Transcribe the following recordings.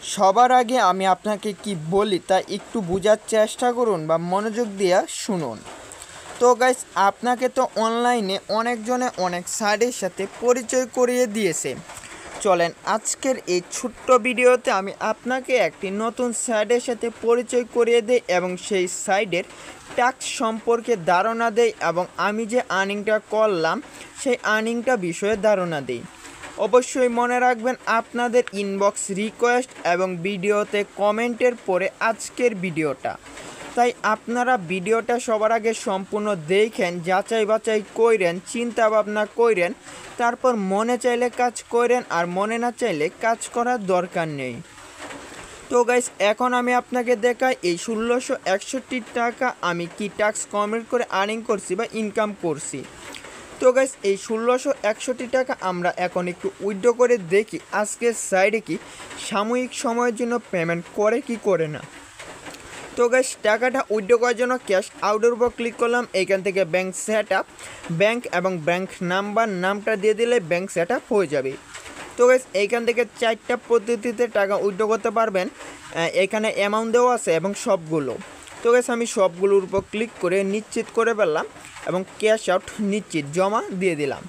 সবার আগে আমি আপনাকে কি বলি তা একটু বোঝার চেষ্টা করুন বা মনোযোগ দিয়ে শুনুন। তো গাইস, আপনাকে তো অনলাইনে অনেকজনে অনেক সাইটের সাথে পরিচয় করিয়ে দিয়েছে। চলেন আজকের এই ছোট্ট ভিডিওতে আমি আপনাকে একটি নতুন সাইটের সাথে পরিচয় করিয়ে দিই এবং সেই সাইটের ট্যাক্স সম্পর্কে ধারণা দেই এবং আমি যে আর্নিংটা করলাম সেই আর্নিংটা বিষয়ে ধারণা দিই। অবশ্যই মনে রাখবেন আপনাদের ইনবক্স রিকোয়েস্ট এবং ভিডিওতে কমেন্টের পরে আজকের ভিডিওটা, তাই আপনারা ভিডিওটা সবার আগে সম্পূর্ণ দেখেন, যাচাই বাছাই কইরেন, চিন্তা ভাবনা কইরেন, তারপর মনে চাইলে কাজ করেন আর মনে না চাইলে কাজ করার দরকার নেই। তো গাইস, এখন আমি আপনাকে দেখাই এই 1661 টাকা আমি কি ট্যাক্স কমপ্লিট করে আর্নিং করছি বা ইনকাম করছি। তো গাইস, এই 1661 টাকা আমরা এখন একটু উইথড্র করে দেখি আজকের সাইডে কি সাময়িক সময়ের জন্য পেমেন্ট করে কি করে না। তো গাইস, টাকাটা উইথড্র করার জন্য ক্যাশ আউটের উপর ক্লিক করলাম। এইখান থেকে ব্যাংক সেট আপ, ব্যাংক এবং ব্যাংক নামটা দিয়ে দিলে ব্যাংক সেট আপ হয়ে যাবে। তো গাইস, এইখান থেকে 4টা পদ্ধতিতে টাকা উইথড্র করতে পারবেন। এখানে অ্যামাউন্ট দেওয়া আছে এবং সবগুলো। তো গাইস, আমি সবগুলোর উপর ক্লিক করে নিশ্চিত করে ফেললাম এবং ক্যাশ আউট নিশ্চিত জমা দিয়ে দিলাম।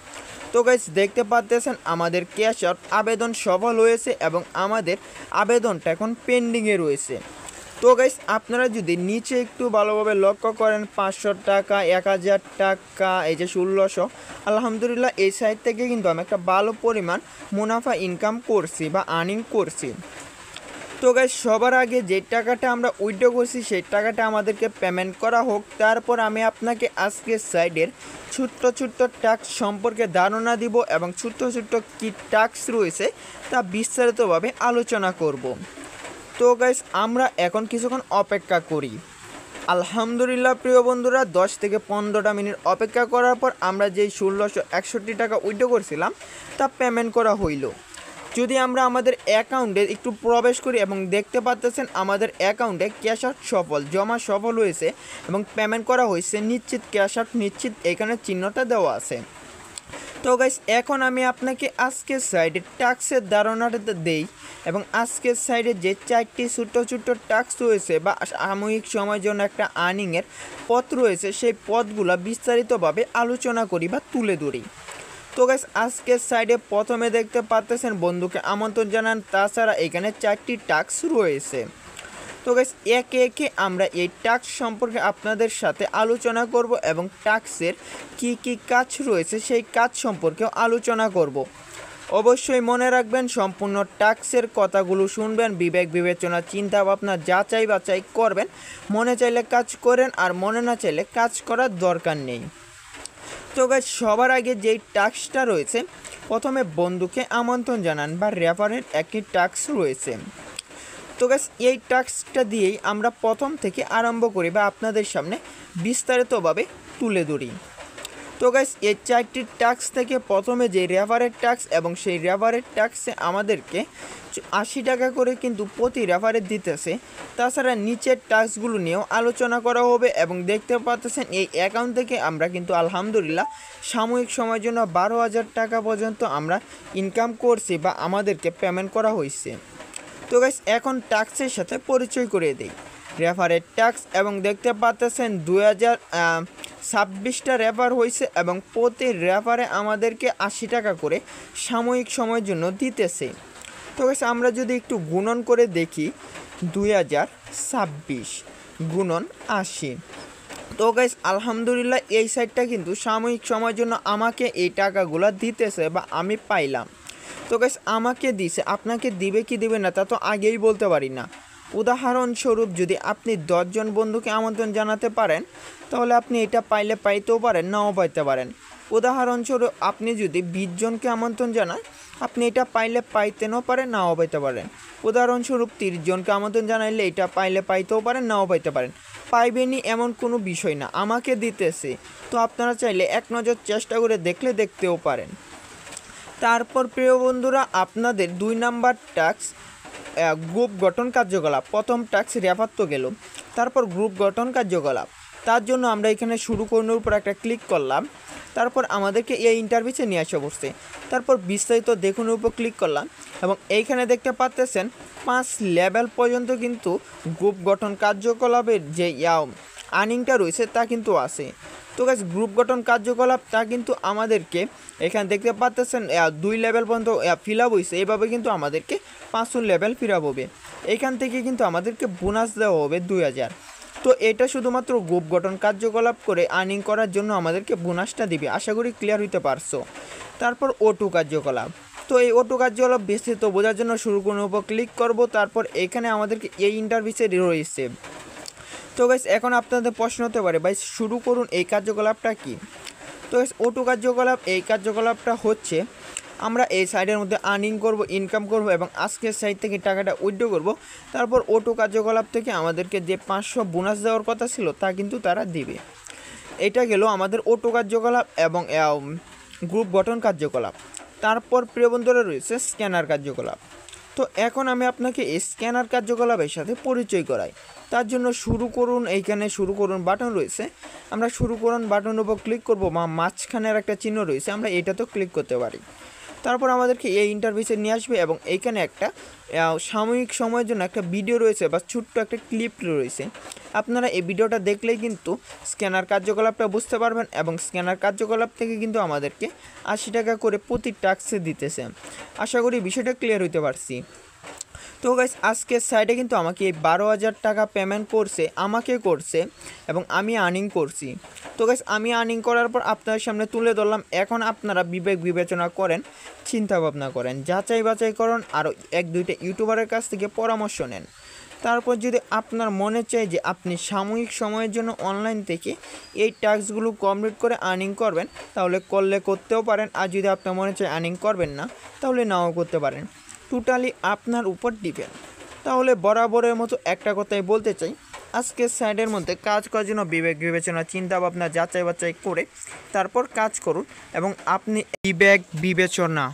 তো গাইস, দেখতে পাচ্ছেন আমাদের ক্যাশ আউট আবেদন সফল হয়েছে এবং আমাদের আবেদনটা এখন পেন্ডিংয়ে রয়েছে। তো গাইস, আপনারা যদি নিচে একটু ভালোভাবে লক্ষ্য করেন 500 টাকা, 1000 টাকা, এই যে 1600, আলহামদুলিল্লাহ এই সাইড থেকে কিন্তু আমি একটা ভালো পরিমাণ মুনাফা ইনকাম করছি বা আর্নিং করছি। তো গাইস, সবার আগে যে টাকাটা আমরা উইথড্র করছি সেই টাকাটা আমাদেরকে পেমেন্ট করা হোক, তারপর আমি আপনাকে আজকের সাইডের ছোট্ট ছোট্ট ট্যাক্স সম্পর্কে ধারণা দিব এবং ছোট্ট ছোট্ট কী ট্যাক্স রয়েছে তা বিস্তারিতভাবে আলোচনা করব। তো গাইস, আমরা এখন কিছুক্ষণ অপেক্ষা করি। আলহামদুলিল্লাহ প্রিয় বন্ধুরা, 10 থেকে 15টা মিনিট অপেক্ষা করার পর আমরা যেই 1661 টাকা উইথড্র করছিলাম তা পেমেন্ট করা হইল। যদি আমরা আমাদের অ্যাকাউন্টে একটু প্রবেশ করি এবং দেখতে পাচ্ছেন আমাদের অ্যাকাউন্টে ক্যাশ আউট সফল, জমা সফল হয়েছে এবং পেমেন্ট করা হয়েছে নিশ্চিত, ক্যাশ আউট নিশ্চিত এখানে চিহ্নটা দেওয়া আছে। তো গাইস, এখন আমি আপনাকে আজকের সাইডে ট্যাক্সের ধারণাটা দেই এবং আজকের সাইডে যে 4টি ছোট্ট ছোট্ট ট্যাক্স রয়েছে বা সাময়িক সময়ের জন্য একটা আর্নিংয়ের পথ রয়েছে সেই পথগুলো বিস্তারিতভাবে আলোচনা করি বা তুলে ধরি। তো গাইস, আজকের সাইডে প্রথমে দেখতে পাচ্ছেন বন্ধুকে আমন্ত্রণ জানান, তাছাড়া এখানে 4টি ট্যাক্স রয়েছে। তো গাইস, একে একে আমরা এই ট্যাক্স সম্পর্কে আপনাদের সাথে আলোচনা করব এবং ট্যাক্সের কি কি কাজ রয়েছে সেই কাজ সম্পর্কেও আলোচনা করব। অবশ্যই মনে রাখবেন সম্পূর্ণ ট্যাক্সের কথাগুলো শুনবেন, বিবেক বিবেচনা চিন্তা ভাবনা যাচাই বাছাই করবেন, মনে চাইলে কাজ করেন আর মনে না চাইলে কাজ করার দরকার নেই। তো গাইস, সবার আগে যেই ট্যাক্সটা রয়েছে, প্রথমে বন্ধুকে আমন্ত্রণ জানান বা রেফারের একটি ট্যাক্স রয়েছে। তো গাইস, এই ট্যাক্সটা দিয়েই আমরা প্রথম থেকে আরম্ভ করি বা আপনাদের সামনে বিস্তারিতভাবে তুলে ধরি। তো গাইস, এই 4টি ট্যাক্স থেকে প্রথমে যে রেফারের ট্যাক্স এবং সেই রেফারের ট্যাক্সে আমাদেরকে 80 টাকা করে কিন্তু প্রতি রেফারে দিতেছে। তাছাড়া নিচের ট্যাক্সগুলো নিয়েও আলোচনা করা হবে এবং দেখতে পাচ্ছেন এই অ্যাকাউন্ট থেকে আমরা কিন্তু আলহামদুলিল্লাহ সাময়িক সময়ের জন্য 12,000 টাকা পর্যন্ত আমরা ইনকাম করছি বা আমাদেরকে পেমেন্ট করা হয়েছে। তো গাইস, এখন ট্যাক্সের সাথে পরিচয় করিয়ে দিই রেফারের ট্যাক্স এবং দেখতে পাচ্ছেন 2026টা রেফার হয়েছে এবং প্রতি রেফারে আমাদেরকে 80 টাকা করে সাময়িক সময়ের জন্য দিতেছে। তো গাইস, আমরা যদি একটু গুণন করে দেখি 2026 গুণন 80। তো গাইস, আলহামদুলিল্লাহ এই সাইডটা কিন্তু সাময়িক সময়ের জন্য আমাকে এই টাকাগুলো দিতেছে বা আমি পাইলাম। তো গাইস, আমাকে দিছে, আপনাকে দিবে কি দিবে না তা তো আগেই বলতে পারি না। উদাহরণস্বরূপ যদি আপনি 10 জন বন্ধুকে আমন্ত্রণ জানাতে পারেন তাহলে আপনি এটা পাইলে পাইতেও পারেন, নাও পাইতে পারেন। উদাহরণস্বরূপ আপনি যদি 20 জনকে আমন্ত্রণ জানান আপনি এটা পাইলে পাইতেও পারেন, নাও পাইতে পারেন। উদাহরণস্বরূপ 30 জনকে আমন্ত্রণ জানাইলে এটা পাইলে পাইতেও পারেন, নাও পাইতে পারেন। পাইবেনই এমন কোনো বিষয় না, আমাকে দিতেছে। তো আপনারা চাইলে এক নজর চেষ্টা করে দেখলে দেখতেও পারেন। তারপর প্রিয় বন্ধুরা, আপনাদের 2 নাম্বার ট্যাক্স গ্রুপ গঠন কার্যকলাপ। প্রথম ট্যাক্স রেফার তো গেল, তারপর গ্রুপ গঠন কার্যকলাপ। তার জন্য আমরা এখানে শুরু করানোর উপর একটা ক্লিক করলাম। তারপর আমাদেরকে এই ইন্টারভিউতে নিয়ে আসা পড়ছে। তারপর বিস্তারিত দেখুনের উপর ক্লিক করলাম এবং এইখানে দেখতে পাচ্ছেন 5 লেভেল পর্যন্ত কিন্তু গ্রুপ গঠন কার্যকলাপের যে আর্নিংটা রয়েছে তা কিন্তু আছে। তো গাইস গ্রুপ গঠন কার্যকলাপ তা কিন্তু আমাদেরকে এখানে দেখতে পাচ্ছেন 2 লেভেল পর্যন্ত ফিল আপ হয়েছে। এইভাবে কিন্তু আমাদেরকে 500 লেভেল ফিল আপ হবে। এইখান থেকে কিন্তু আমাদেরকে বোনাস দেওয়া হবে 2000। তো এটা শুধুমাত্র গ্রুপ গঠন কার্যকলাপ করে আর্নিং করার জন্য আমাদেরকে বোনাসটা দিবে। আশা করি ক্লিয়ার হইতে পারছো। তারপর O2 কার্যকলাপ। তো এই O2 কার্যকলাপ বিস্তারিত বোঝার জন্য শুরু করুন উপর ক্লিক করব। তারপর এখানে আমাদেরকে এই ইন্টারভিউতে রয়েছে। তো গাইস এখন আপনাদের প্রশ্ন হতে পারে ভাই শুরু করুন এই কার্যকলাপটা কি। তো গাইস O2 কার্যকলাপ এই কার্যকলাপটা হচ্ছে আমরা এই সাইডের মধ্যে আর্নিং করব, ইনকাম করব এবং আজকের সাইড থেকে টাকাটা উইথড্র করব। তারপর O2 কার্যকলাপ থেকে আমাদেরকে যে 500 বোনাস দেওয়ার কথা ছিল তা কিন্তু তারা দিবে। এটা গেল আমাদের O2 কার্যকলাপ এবং গ্রুপ গঠন কার্যকলাপ। তারপর প্রিয় বন্ধুরা রয়েছে স্ক্যানার কার্যকলাপ। তো এখন আমি আপনাকে এই স্ক্যানার কার্যকলাপের সাথে পরিচয় করাই। তার জন্য শুরু করুন, এইখানে শুরু করুন বাটন রয়েছে, আমরা শুরু করুন বাটনের উপর ক্লিক করব বা মাঝখানের একটা চিহ্ন রয়েছে আমরা এটাতেও ক্লিক করতে পারি। তারপর আমাদেরকে এই ইন্টারভিউতে নিয়ে আসবে এবং এইখানে একটা সাময়িক সময়ের জন্য একটা ভিডিও রয়েছে বা ছোট্ট একটা ক্লিপ রয়েছে। আপনারা এই ভিডিওটা দেখলেই কিন্তু স্ক্যানার কার্যকলাপটা বুঝতে পারবেন এবং স্ক্যানার কার্যকলাপ থেকে কিন্তু আমাদেরকে 80 টাকা করে প্রতি টাস্কে দিতেছে। আশা করি বিষয়টা ক্লিয়ার হইতে পারছি। তো গাইস আজকের সাইডে কিন্তু আমাকে এই 12,000 টাকা পেমেন্ট করছে এবং আমি আর্নিং করছি। তো গাইস আমি আর্নিং করার পর আপনাদের সামনে তুলে ধরলাম। এখন আপনারা বিবেক বিবেচনা করেন, চিন্তা ভাবনা করেন, যাচাই বাছাই করুন, আরও 1-2টা ইউটিউবারের কাছ থেকে পরামর্শ নেন। তারপর যদি আপনার মনে চায় যে আপনি সাময়িক সময়ের জন্য অনলাইন থেকে এই টাস্কগুলো কমপ্লিট করে আর্নিং করবেন তাহলে করতেও পারেন। আর যদি আপনার মনে চায় আর্নিং করবেন না তাহলে নাও করতে পারেন। টোটালি আপনার উপর ডিপেন্ড। তাহলে বরাবরের মতো একটা কথাই বলতে চাই, আজকের সাইডের মধ্যে কাজ করার জন্য বিবেক বিবেচনা চিন্তা ভাবনা যাচাই বাছাই করে তারপর কাজ করুন এবং আপনি বিবেক বিবেচনা